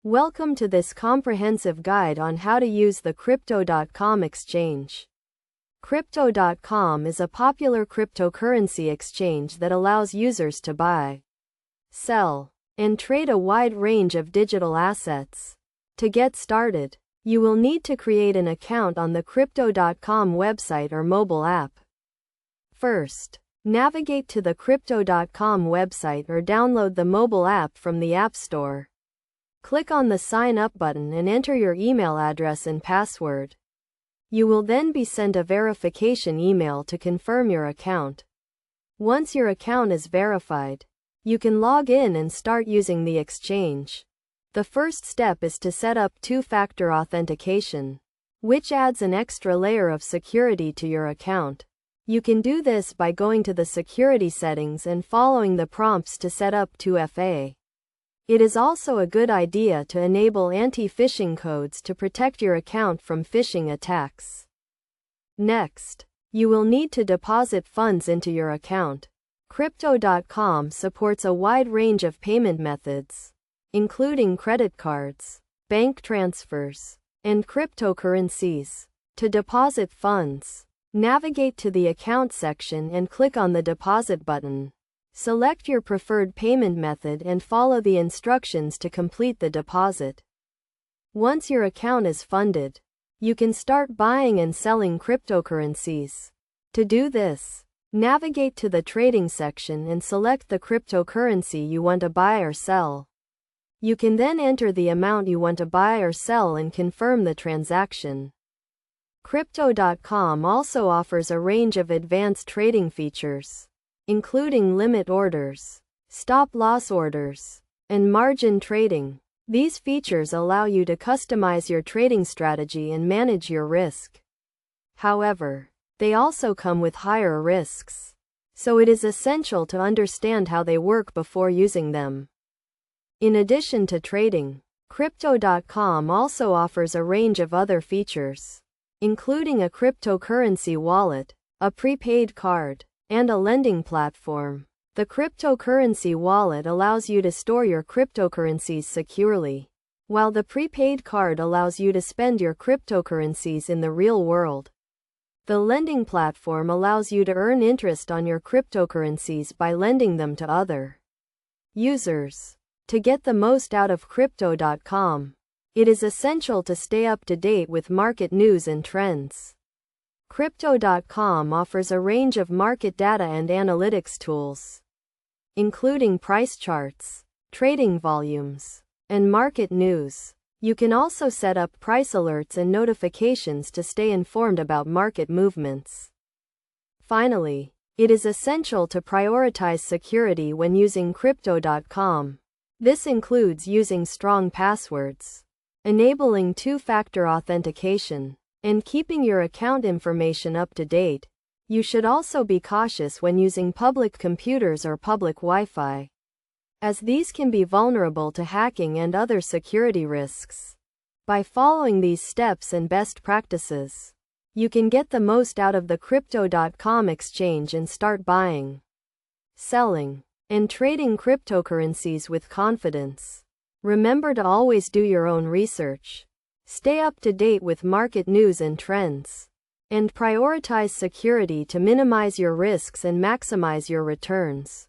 Welcome to this comprehensive guide on how to use the Crypto.com exchange. Crypto.com is a popular cryptocurrency exchange that allows users to buy, sell, and trade a wide range of digital assets. To get started, you will need to create an account on the Crypto.com website or mobile app. First, navigate to the Crypto.com website or download the mobile app from the App Store. Click on the Sign Up button and enter your email address and password. You will then be sent a verification email to confirm your account. Once your account is verified, you can log in and start using the exchange. The first step is to set up two-factor authentication, which adds an extra layer of security to your account. You can do this by going to the security settings and following the prompts to set up 2FA. It is also a good idea to enable anti-phishing codes to protect your account from phishing attacks. Next, you will need to deposit funds into your account. Crypto.com supports a wide range of payment methods, including credit cards, bank transfers, and cryptocurrencies. To deposit funds, navigate to the Account section and click on the Deposit button. Select your preferred payment method and follow the instructions to complete the deposit. Once your account is funded, you can start buying and selling cryptocurrencies. To do this, navigate to the Trading section and select the cryptocurrency you want to buy or sell. You can then enter the amount you want to buy or sell and confirm the transaction. Crypto.com also offers a range of advanced trading features, including limit orders, stop-loss orders, and margin trading. These features allow you to customize your trading strategy and manage your risk. However, they also come with higher risks, so it is essential to understand how they work before using them. In addition to trading, Crypto.com also offers a range of other features, including a cryptocurrency wallet, a prepaid card, and a lending platform. The cryptocurrency wallet allows you to store your cryptocurrencies securely, while the prepaid card allows you to spend your cryptocurrencies in the real world. The lending platform allows you to earn interest on your cryptocurrencies by lending them to other users. To get the most out of Crypto.com, it is essential to stay up to date with market news and trends. Crypto.com offers a range of market data and analytics tools, including price charts, trading volumes, and market news. You can also set up price alerts and notifications to stay informed about market movements. Finally, it is essential to prioritize security when using Crypto.com. This includes using strong passwords, enabling two-factor authentication, and keeping your account information up to date. You should also be cautious when using public computers or public Wi-Fi, as these can be vulnerable to hacking and other security risks. By following these steps and best practices, you can get the most out of the Crypto.com exchange and start buying, selling, and trading cryptocurrencies with confidence. Remember to always do your own research, stay up to date with market news and trends, and prioritize security to minimize your risks and maximize your returns.